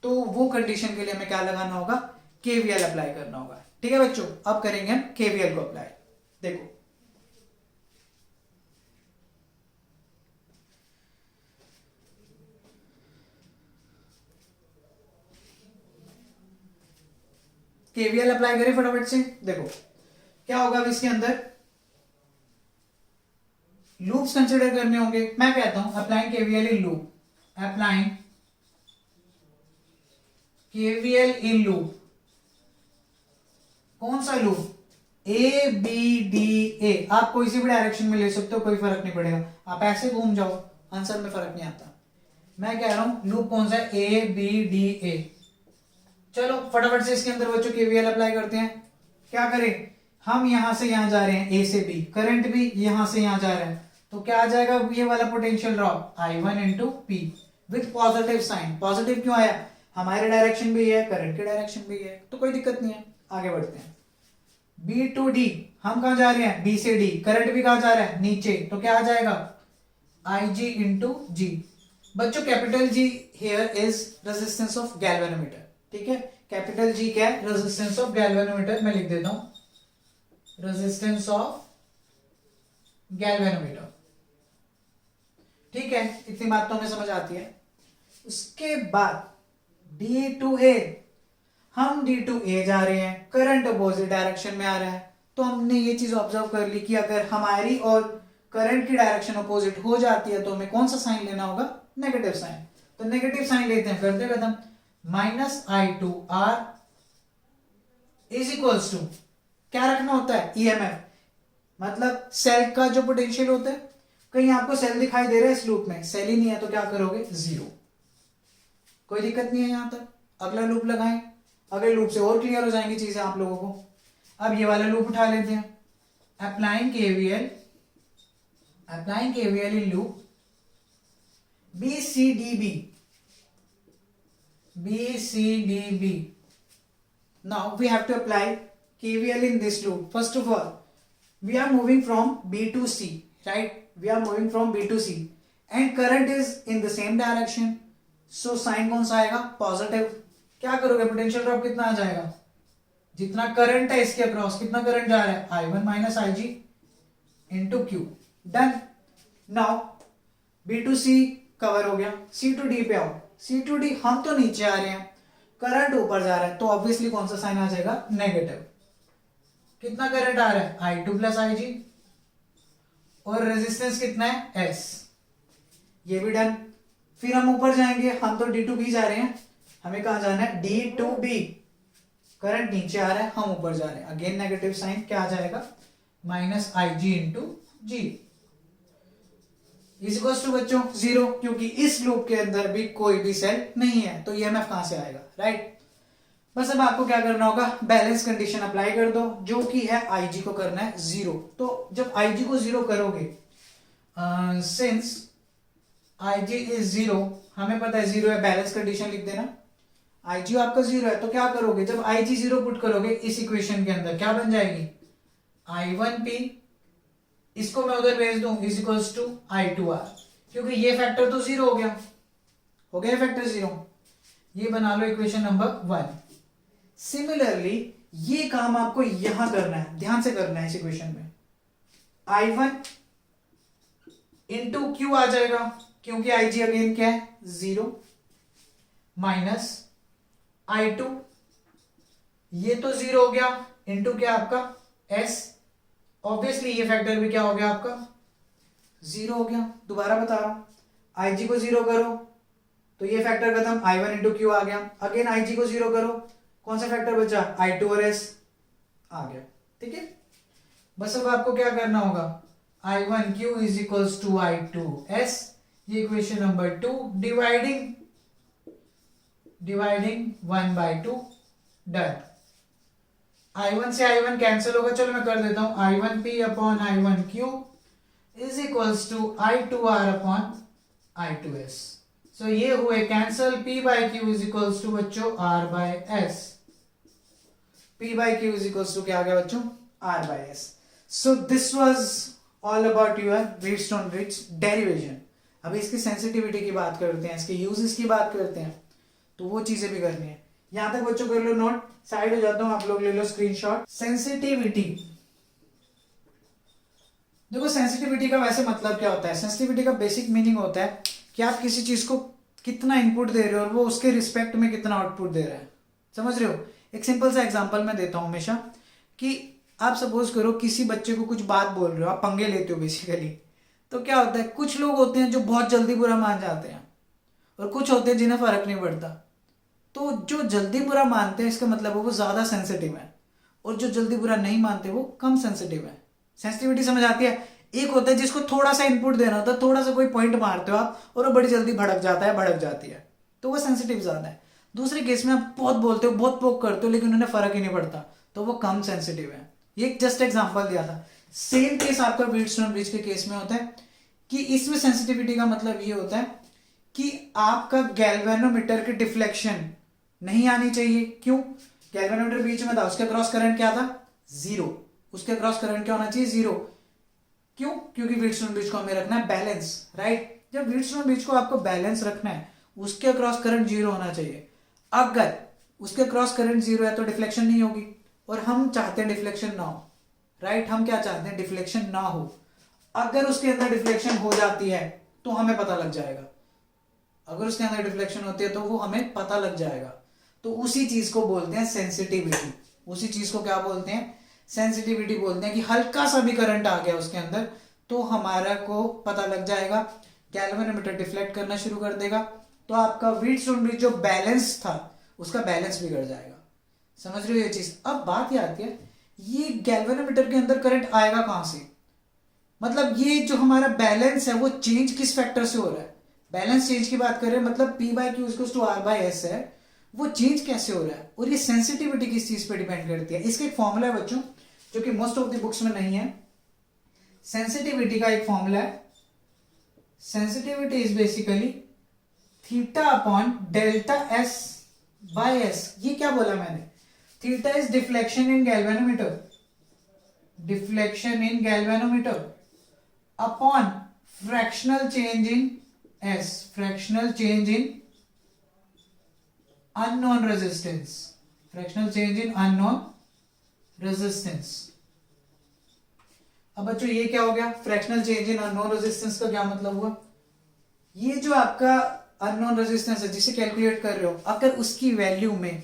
तो वो कंडीशन के लिए हमें क्या लगाना होगा, केवीएल अप्लाई करना होगा, ठीक है बच्चों। अब करेंगे हम केवीएल को अप्लाई। देखो केवीएल अप्लाई करें फटाफट से। देखो क्या होगा, अब इसके अंदर लूप्स कंसिडर करने होंगे। मैं कहता हूं applying KVL in loop, applying KVL in loop, कौन सा loop, A B D A, आप कोई सी भी डायरेक्शन में ले सकते हो, कोई फर्क नहीं पड़ेगा, आप ऐसे घूम जाओ, आंसर में फर्क नहीं आता। मैं कह रहा हूं लूप कौन सा है, ए बी डी ए। चलो फटाफट से इसके अंदर बच्चों केवीएल अप्लाई करते हैं। क्या करें, हम यहां से यहां जा रहे हैं, ए से बी, करंट भी यहां से यहां जा रहा है, तो क्या आ जाएगा, ये वाला potential drop I1 into P with positive sign. Positive क्यों आया, हमारे डायरेक्शन भी है, करंट की डायरेक्शन भी है, तो कोई दिक्कत नहीं है। आगे बढ़ते हैं, बी टू डी, हम कहां जा रहे हैं, बी से डी, करंट भी कहां जा रहा है, नीचे, तो क्या आ जाएगा, IG इंटू जी। बच्चों capital G here is resistance of galvanometer, ठीक है, कैपिटल जी क्या है, रेजिस्टेंस ऑफ गैल्वेनोमीटर, मैं लिख देता हूं रेजिस्टेंस ऑफ गैल्वेनोमीटर, ठीक है, इतनी बात तो हमें समझ आती है। उसके बाद D टू A, हम D टू A जा रहे हैं, करंट अपोजिट डायरेक्शन में आ रहा है, तो हमने ये चीज ऑब्जर्व कर ली कि अगर हमारी और करंट की डायरेक्शन अपोजिट हो जाती है तो हमें कौन सा साइन लेना होगा, नेगेटिव साइन। तो नेगेटिव साइन लेते हैं, करते खत्म, minus I2R is equals to, क्या रखना होता है, EMF, मतलब सेल का जो पोटेंशियल होता है। कहीं आपको सेल दिखाई दे रहा है इस लूप में, सेल ही नहीं है, तो क्या करोगे, जीरो, कोई दिक्कत नहीं है यहां तक। अगला लूप लगाएं, अगले लूप से और क्लियर हो जाएंगी चीजें आप लोगों को। अब ये वाला लूप उठा लेते हैं, applying KVL in loop BCDB, now we have to apply KVL in this loop. First of all, we are moving from B to C, right, we are moving from B to C and current is in the same direction, so sign कौन सा आएगा, positive. क्या करोगे, potential drop कितना आ जाएगा, जितना current है इसके अक्रॉस, कितना करंट जा रहा है, I1 minus IG into Q, done. Now B to C cover हो गया, C टू D पे आओ, C टू D हम तो नीचे आ रहे हैं, करंट ऊपर जा रहा है, तो ऑब्वियसली कौन सा साइन आ जाएगा, नेगेटिव। कितना करंट आ रहा है, I2 प्लस IG, और रेजिस्टेंस कितना है, S, ये भी डन। फिर हम ऊपर जाएंगे, हम तो D टू B जा रहे हैं, हमें कहां जाना है, D टू B, करंट नीचे आ रहा है, हम ऊपर जा रहे हैं, अगेन नेगेटिव साइन, क्या आ जाएगा, minus IG into G is equals to बच्चों जीरो, क्योंकि इस लूप के अंदर भी कोई भी सेल नहीं है, तो EMF कहां से आएगा, राइट। बस अब आपको क्या करना होगा, बैलेंस कंडीशन अप्लाई कर दो, जो कि है IG को करना है जीरो। तो जब IG को जीरो करोगे, सिंस IG इज जीरो, हमें पता है जीरो है, बैलेंस कंडीशन लिख देना, IG आपका जीरो है, तो क्या करोगे, जब IG जीरो पुट करोगे इस इक्वेशन के अंदर, क्या बन जाएगी, I1P, इसको मैं उधर भेज दूं, इज इक्वल्स टू I2R, क्योंकि ये फैक्टर तो जीरो हो गया फैक्टर जीरो, ये बना लो इक्वेशन नंबर 1। सिमिलरली ये काम आपको यहां करना है, ध्यान से करना है इस इक्वेशन में, I1 इंटू क्यू आ जाएगा, क्योंकि आई जी अगेन क्या है 0, माइनस I2, ये तो 0 हो गया, इंटू क्या आपका S, ऑब्वियसली ये फैक्टर भी क्या हो गया आपका 0 हो गया। दोबारा बता रहा हूं, आई जी को 0 करो तो ये फैक्टर खत्म, I1 इंटू क्यू आ गया, अगेन आई जी को 0 करो, कौन सा फैक्टर बचा I2 और S आ गया। ठीक है, बस अब आपको क्या करना होगा, I1Q is equals to I2S, ये equation number 2, dividing 1/2, done. I1 से I1 कैंसिल होगा, चलो मैं कर देता हूं, I1P upon I1Q is equals to I2R upon I2S। So ये हुए cancel, P/Q is equals to बच्चों R/S, P/Q is equals to क्या आ गया बच्चों R/S। So this was all about your Wheatstone bridge derivation. अभी इसकी सेंसिटिविटी की बात करते हैं, इसके यूजेस की बात करते हैं, तो वो चीजें भी करनी है। यहां तक बच्चों कर लो नोट, साइड हो जाता हूं, आप लोग ले लो स्क्रीनशॉट। सेंसिटिविटी, देखो सेंसिटिविटी का वैसे मतलब क्या होता है, सेंसिटिविटी का बेसिक मीनिंग होता है कि आप किसी चीज को कितना इनपुट दे रहे हो और वो उसके रिस्पेक्ट में कितना आउटपुट दे रहा है, समझ रहे हो। एक सिंपल सा एग्जांपल मैं देता हूं हमेशा, कि आप सपोज करो किसी बच्चे को कुछ बात बोल रहे हो, आप पंगे लेते हो बेसिकली, तो क्या होता है, कुछ लोग होते हैं जो बहुत जल्दी बुरा मान जाते हैं और कुछ होते हैं जिन्हें फर्क नहीं पड़ता। तो जो जल्दी बुरा मानते हैं इसका मतलब वो ज्यादा सेंसिटिव है, और जो जल्दी बुरा नहीं मानते वो कम सेंसिटिव है। सेंसिटिविटी समझ आती है। एक होता है जिसको थोड़ा सा इनपुट देना होता है, थोड़ा सा कोई पॉइंट मारते हो आप और वो बड़ी जल्दी भड़क जाता है, भड़क जाती है, तो वो सेंसिटिव ज्यादा है। दूसरे केस में आप बहुत बोलते हो, बहुत पोक करते हो, लेकिन उन्हें फर्क ही नहीं पड़ता, तो वो कम सेंसिटिव है। ये जस्ट एग्जांपल दिया था। सेम केस आपका व्हीटस्टोन ब्रिज के केस में होता है कि इसमें सेंसिटिविटी का मतलब ये होता है कि आपका गैल्वेनोमीटर की डिफ्लेक्शन नहीं आनी चाहिए। क्यों, गैल्वेनोमीटर बीच में था, उसके क्रॉस करंट क्या था 0, उसके क्रॉस करंट क्या होना चाहिए 0। क्यों, क्योंकि व्हीटस्टोन ब्रिज को हमें रखना है बैलेंस, राइट। जब व्हीटस्टोन ब्रिज को आपको बैलेंस रखना है, उसके क्रॉस करंट 0 होना चाहिए। अगर उसके क्रॉस करंट 0 है तो डिफ्लेक्शन नहीं होगी, और हम चाहते हैं डिफ्लेक्शन ना हो, राइट। हम क्या चाहते हैं, डिफ्लेक्शन ना हो। अगर उसके अंदर डिफ्लेक्शन हो जाती है तो हमें पता लग जाएगा, अगर उसके अंदर डिफ्लेक्शन होती है तो वो हमें पता लग जाएगा। तो उसी चीज को बोलते हैं सेंसिटिविटी, उसी चीज को क्या बोलते हैं, सेंसिटिविटी बोलते हैं। कि हल्का सा भी करंट आ गया उसके अंदर तो हमारा को पता लग जाएगा, गैल्वेनोमीटर डिफ्लेक्ट करना शुरू कर देगा, तो आपका व्हीटस्टोन ब्रिज जो बैलेंस था उसका बैलेंस बिगड़ जाएगा। समझ रहे हो ये चीज। अब बात ये आती है, ये गैल्वेनोमीटर के अंदर करंट आएगा कहां से, मतलब ये जो हमारा बैलेंस है वो चेंज किस फैक्टर से हो रहा है। बैलेंस चेंज की बात करें, मतलब P/Q इक्वल्स टू R/S है, वो चेंज कैसे हो रहा है, और ये सेंसिटिविटी किस चीज पे डिपेंड करती है। इसका एक फॉर्मूला है बच्चों जो कि मोस्ट ऑफ द बुक्स में नहीं है। सेंसिटिविटी का एक फॉर्मूला है, sensitivity is basically theta upon delta S by S। ये क्या बोला मैंने, theta is deflection in galvanometer, deflection in galvanometer upon fractional change in S, fractional change in unknown resistance, fractional change in unknown resistance। अब बच्चों ये क्या हो गया, फ्रैक्शनल चेंज इन अननोन रेजिस्टेंस का क्या मतलब हुआ, ये जो आपका अननोन रेजिस्टेंस है जिसे कैलकुलेट कर रहे हो, अगर उसकी वैल्यू में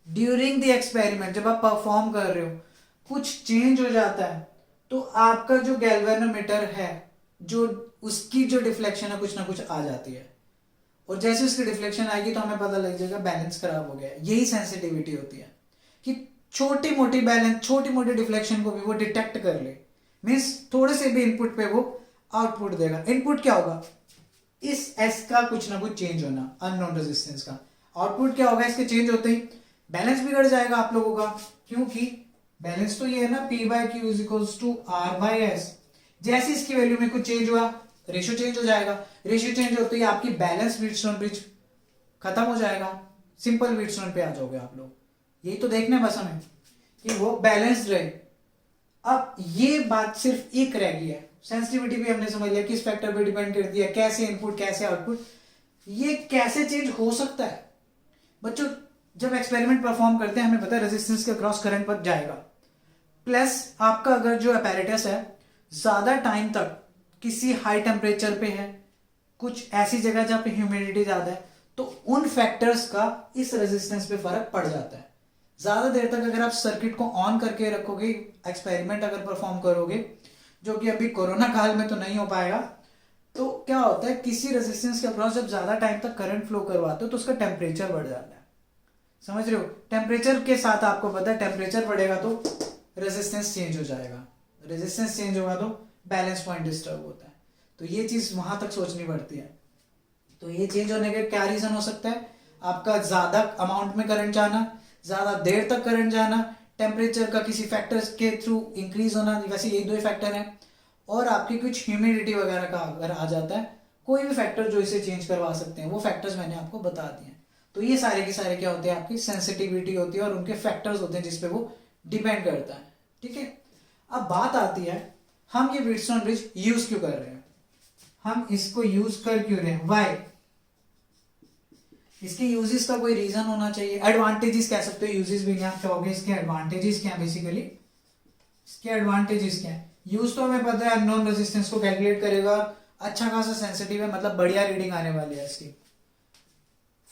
ड्यूरिंग द एक्सपेरिमेंट जब आप परफॉर्म कर रहे हो कुछ चेंज हो जाता है, तो आपका जो गैल्वेनोमीटर है जो उसकी जो डिफ्लेक्शन है कुछ ना कुछ आ जाती है, और जैसे उसकी डिफ्लेक्शन आएगी तो हमें पता लग जाएगा बैलेंस खराब हो गया। यही सेंसिटिविटी होती है कि छोटी मोटी बैलेंस, छोटी मोटी डिफ्लेक्शन को भी वो डिटेक्ट कर ले, मींस थोड़े से भी इनपुट पे वो आउटपुट देगा। इनपुट क्या होगा, इस S का कुछ ना कुछ चेंज होना, अननोन रेजिस्टेंस का। आउटपुट क्या होगा, इसके चेंज होते ही बैलेंस बिगड़ जाएगा आप लोगों का, क्योंकि बैलेंस तो ये है ना P/Q is equals to R/S। जैसे इसकी वैल्यू में कुछ चेंज हुआ, रेशियो चेंज हो जाएगा, रेशियो चेंज होते ही आपकी बैलेंस व्हीटस्टोन ब्रिज खत्म हो जाएगा, सिंपल व्हीटस्टोन पे आ जाओगे आप लोग। यही तो देखना है बस हमें कि वो बैलेंस्ड रहे। अब ये बात सिर्फ एक रह गई है, सेंसिटिविटी भी हमने समझ लिया किस फैक्टर पे डिपेंड करती है, कैसे इनपुट कैसे आउटपुट, ये कैसे चेंज हो सकता है। बच्चों जब एक्सपेरिमेंट परफॉर्म करते हैं हमें पता है रेजिस्टेंस के क्रॉस करंट पर जाएगा, प्लस आपका अगर जो अपैरेटस है ज्यादा टाइम तक किसी हाई टेम्परेचर पे है, कुछ ऐसी जगह जहाँ पे ह्यूमिडिटी ज़्यादा है, तो उन फैक्टर्स का इस रेजिस्टेंस पे फर्क पड़ जाता है। ज़्यादा देर तक अगर आप सर्किट को ऑन करके रखोगे, एक्सपेरिमेंट अगर परफॉर्म करोगे, जो कि अभी कोरोना काल में तो नहीं हो पाएगा, तो क्या होता है किसी रेजिस्टेंस के अक्रॉस जब ज़्यादा टाइम तक करंट फ्लो करवाते हो तो उसका टेम्परेचर बढ़ जाता है। समझ रहे हो? टेम्परेचर के साथ आपको पता है टेम्परेचर बढ़ेगा तो रेजिस्टेंस चेंज हो जाएगा, रेजिस्टेंस चेंज होगा तो बैलेंस पॉइंट डिस्टर्ब होता है। तो ये चीज वहां तक सोचनी पड़ती है। तो ये चेंज होने के क्या रीजन हो सकता है? आपका ज्यादा अमाउंट में करंट जाना, ज्यादा देर तक करंट जाना, टेम्परेचर का किसी फैक्टर के थ्रू इंक्रीज होना, वैसे ये दो फैक्टर हैं, और आपकी कुछ ह्यूमिडिटी वगैरह का अगर आ जाता है, कोई भी फैक्टर जो इसे चेंज करवा सकते हैं, वो फैक्टर्स मैंने आपको बता दिए। तो ये सारे के सारे क्या होते हैं? आपकी सेंसिटिविटी होती है और उनके फैक्टर्स होते हैं जिसपे वो डिपेंड करता है। ठीक है, अब बात आती है हम ये व्हीटस्टोन ब्रिज यूज क्यों कर रहे हैं, हम इसको यूज कर क्यों रहे हैं, वाई? इसके यूजेस का कोई रीजन होना चाहिए। एडवांटेजेस कह सकते हो, यूजेस भी नहीं, आप कहोगे इसके एडवांटेजेस क्या है? बेसिकली इसके एडवांटेजेस क्या है? यूज तो हमें पता है, अननोन रेजिस्टेंस को कैलकुलेट करेगा, अच्छा खासा सेंसिटिव है, मतलब बढ़िया रीडिंग आने वाली है इसकी।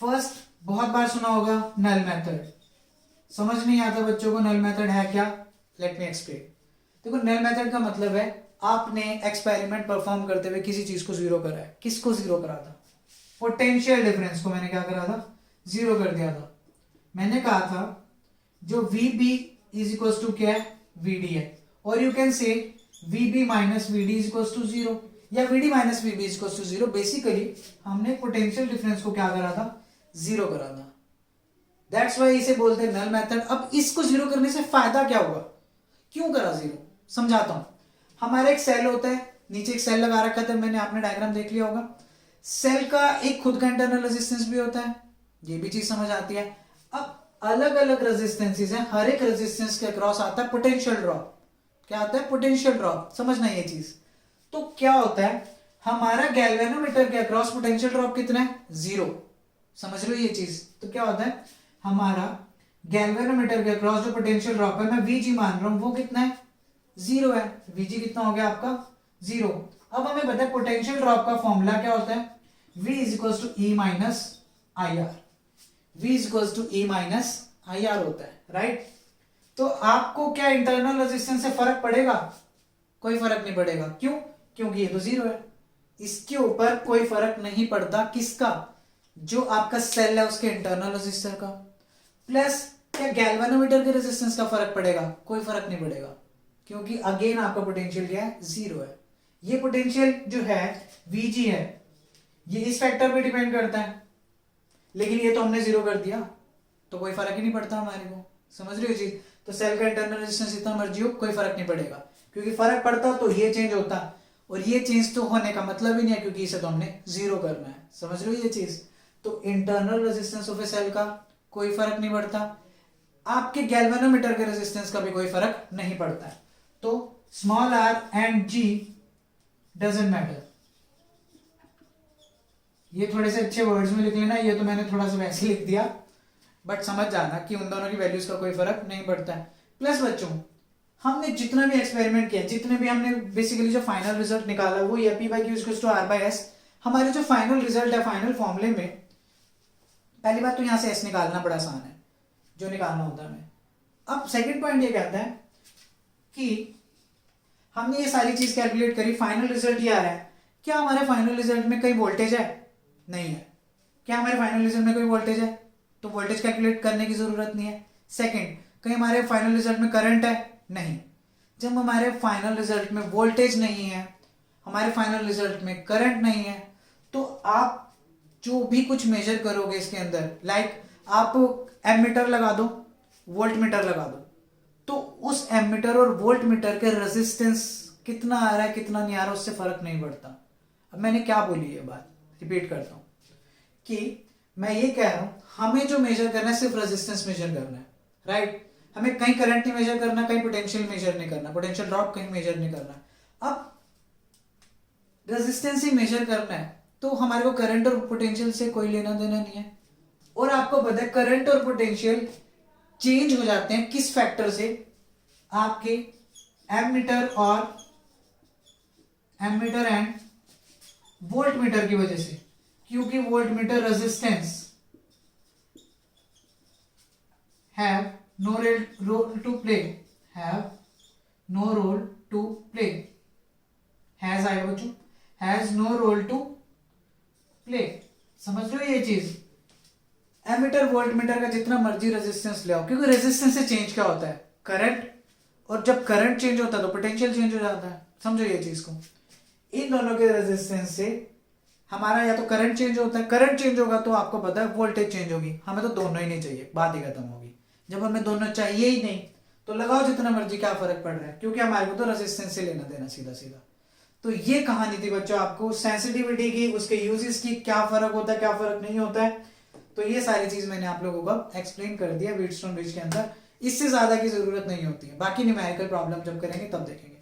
फर्स्ट, बहुत बार सुना होगा नल मेथड। समझ नहीं आता बच्चों को नल मेथड है क्या? Let me explain. देखो, नल मेथड का मतलब है आपने एक्सपेरिमेंट परफॉर्म करते हुए किसी चीज को जीरो करा है। किसको जीरो करा था? पोटेंशियल डिफरेंस को मैंने क्या करा था? जीरो कर दिया था। मैंने कहा था जो VB इज इक्वल टू क्या है? VD है, और you can say VB minus VD is equal to zero, या VD minus VB is equal to zero. Basically हमने पोटेंशियल डिफरेंस को क्या करा था? जीरो करा था। दैट्स वाई इसे बोलते हैं नल मेथड। अब इसको जीरो करने से फायदा क्या होगा? क्यों करा जीरो? समझाता हूं। हमारा एक सेल होता है, नीचे एक सेल लगा रखा था मैंने, आपने डायग्राम देख लिया होगा। सेल का एक खुद का इंटरनल रेजिस्टेंस भी होता है, ये भी चीज समझ आती है। अब अलग अलग रेजिस्टेंसेस हैं, हर एक रेजिस्टेंस के अक्रॉस आता है पोटेंशियल ड्रॉप। क्या आता है? Potential drop. समझना ये चीज। तो क्या होता है, हमारा गैल्वेनोमीटर के अक्रॉस पोटेंशियल ड्रॉप कितना है? जीरो। समझ रहे हो ये चीज? तो क्या होता है, हमारा गैल्वेनोमीटर के अक्रॉस जो पोटेंशियल ड्रॉप है, मैं VG मान रहा हूं, वो कितना है? जीरो है। VG कितना हो गया आपका? जीरो। अब हमें पता है पोटेंशियल ड्रॉप का फॉर्मूला क्या होता है? V is equal to E minus IR। V is equal to E minus IR होता है, राइट? तो आपको क्या इंटरनल रेजिस्टेंस से फर्क पड़ेगा? कोई फर्क नहीं पड़ेगा। क्यों? क्योंकि ये तो जीरो है। इसके ऊपर कोई फर्क नहीं पड़ता। किसका? जो आपका सेल है उसके इंटरनल रेजिस्टर का। प्लस क्या गैल्वेनोमीटर के रेजिस्टेंस का फर्क पड़ेगा? कोई फर्क नहीं पड़ेगा, क्योंकि अगेन आपका पोटेंशियल क्या है? जीरो है। ये पोटेंशियल जो है VG है, ये इस फैक्टर पे डिपेंड करता है, लेकिन ये तो हमने जीरो कर दिया, तो कोई फर्क ही नहीं पड़ता हमारे को। समझ रहे हो चीज? तो सेल का इंटरनल रेजिस्टेंस जितना मर्जी हो, कोई फर्क नहीं पड़ेगा, क्योंकि फर्क पड़ता तो ये चेंज होता, और ये चेंज तो होने का मतलब ही नहीं है, क्योंकि इसे तो हमने जीरो करना है। समझ रहे हो ये चीज? तो internal resistance of a cell का कोई फर्क नहीं पड़ता, आपके गैल्वेनोमीटर के रेजिस्टेंस का भी कोई फर्क नहीं पड़ता है। तो small r and G doesn't matter. ये थोड़े से अच्छे वर्ड्स में लिख लेना, ये तो मैंने थोड़ा सा वैसे लिख दिया, बट समझ जाना कि उन दोनों की वैल्यूज का कोई फर्क नहीं पड़ता है। प्लस बच्चों, हमने जितना भी एक्सपेरिमेंट किया, जितने भी हमने बेसिकली जो फाइनल रिजल्ट निकाला, वो P by Q equals to R by S। हमारे जो फाइनल रिजल्ट है फाइनल फॉर्मूले में, पहली बात तो यहां से S निकालना बड़ा आसान है, जो निकालना होता है हमें। अब सेकंड पॉइंट ये कहता है कि हमने ये सारी चीज कैलकुलेट करी, फाइनल रिजल्ट ये आ रहा है। क्या हमारे फाइनल रिजल्ट में कहीं वोल्टेज है? नहीं है। क्या हमारे फाइनल रिजल्ट में कोई वोल्टेज है? तो वोल्टेज कैलकुलेट करने की जरूरत नहीं है। सेकंड, कहीं हमारे फाइनल रिजल्ट में करंट है? नहीं। जब हमारे फाइनल रिजल्ट में वोल्टेज नहीं है, हमारे फाइनल रिजल्ट में करंट नहीं है, तो आप जो भी कुछ मेजर करोगे इसके अंदर, लाइक आप एमीटर लगा दो, वोल्ट मीटर लगा दो, तो उस एमीटर और वोल्ट मीटर के रेजिस्टेंस कितना आ रहा है कितना नहीं आ रहा, उससे फर्क नहीं पड़ता। अब मैंने क्या बोली ये बात, रिपीट करता हूं कि मैं ये कह रहा हूं, हमें जो मेजर करना है सिर्फ रेजिस्टेंस मेजर करना है, राइट? हमें कहीं करंट नहीं मेजर करना, कहीं पोटेंशियल मेजर नहीं करना, पोटेंशियल ड्रॉप कहीं मेजर नहीं करना। अब रेजिस्टेंस ही मेजर करना है, तो हमारे को करंट और पोटेंशियल से कोई लेना देना नहीं है। और आपको पता है करंट और पोटेंशियल चेंज हो जाते हैं किस फैक्टर से? आपके एमीटर और एमीटर एंड वोल्ट मीटर की वजह से, क्योंकि voltmeter resistance have no role to play, have no role to play, has आएगा बच्चों, has no role to play. समझ लो ये चीज, एमीटर वोल्ट मीटर का जितना मर्जी रेजिस्टेंस ले आओ, क्योंकि रेजिस्टेंस से चेंज क्या होता है, करंट, और जब करंट चेंज होता है तो पोटेंशियल चेंज हो जाता है। समझो ये चीज को, इन दोनों के रेजिस्टेंस से हमारा या तो करंट चेंज होता है, करंट चेंज होगा तो आपको पता है वोल्टेज चेंज होगी। हमें तो दोनों ही नहीं चाहिए, बात ही खत्म होगी। जब हमें दोनों चाहिए ही नहीं तो लगाओ जितना मर्जी, क्या फर्क पड़ रहा है, क्योंकि हमारे को तो रेजिस्टेंस से लेना देना सीधा सीधा। तो ये कहानी थी बच्चों आपको सेंसिटिविटी की, उसके यूजेस की, क्या फर्क होता है क्या फर्क नहीं होता है। तो ये सारी चीज मैंने आप लोगों को एक्सप्लेन कर दिया व्हीटस्टोन ब्रिज के अंदर, इससे ज्यादा की जरूरत नहीं होती है। बाकी न्यूमेरिकल प्रॉब्लम जब करेंगे तब देखेंगे,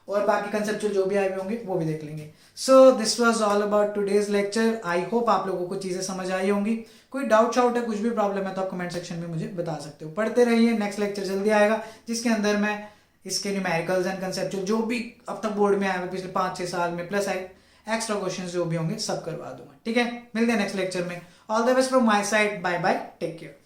और बाकी कंसेप्चुअल जो भी आए हुए होंगे वो भी देख लेंगे। So this was all about today's lecture. I hope आप लोगों को चीजें समझ आई होंगी। कोई डाउट शाउट है, कुछ भी प्रॉब्लम है तो आप कमेंट सेक्शन में मुझे बता सकते हो। पढ़ते रहिए, नेक्स्ट लेक्चर जल्दी आएगा जिसके अंदर मैं इसके न्यूमेरिकल्स एंड कंसेप्चुअल जो भी अब तक बोर्ड में आया हुआ पिछले 5-6 साल में, प्लस एक्स्ट्रा क्वेश्चंस जो भी होंगे सब करवा दूंगा। ठीक है, मिलते हैं नेक्स्ट लेक्चर में। All the best from my side, bye bye, take care.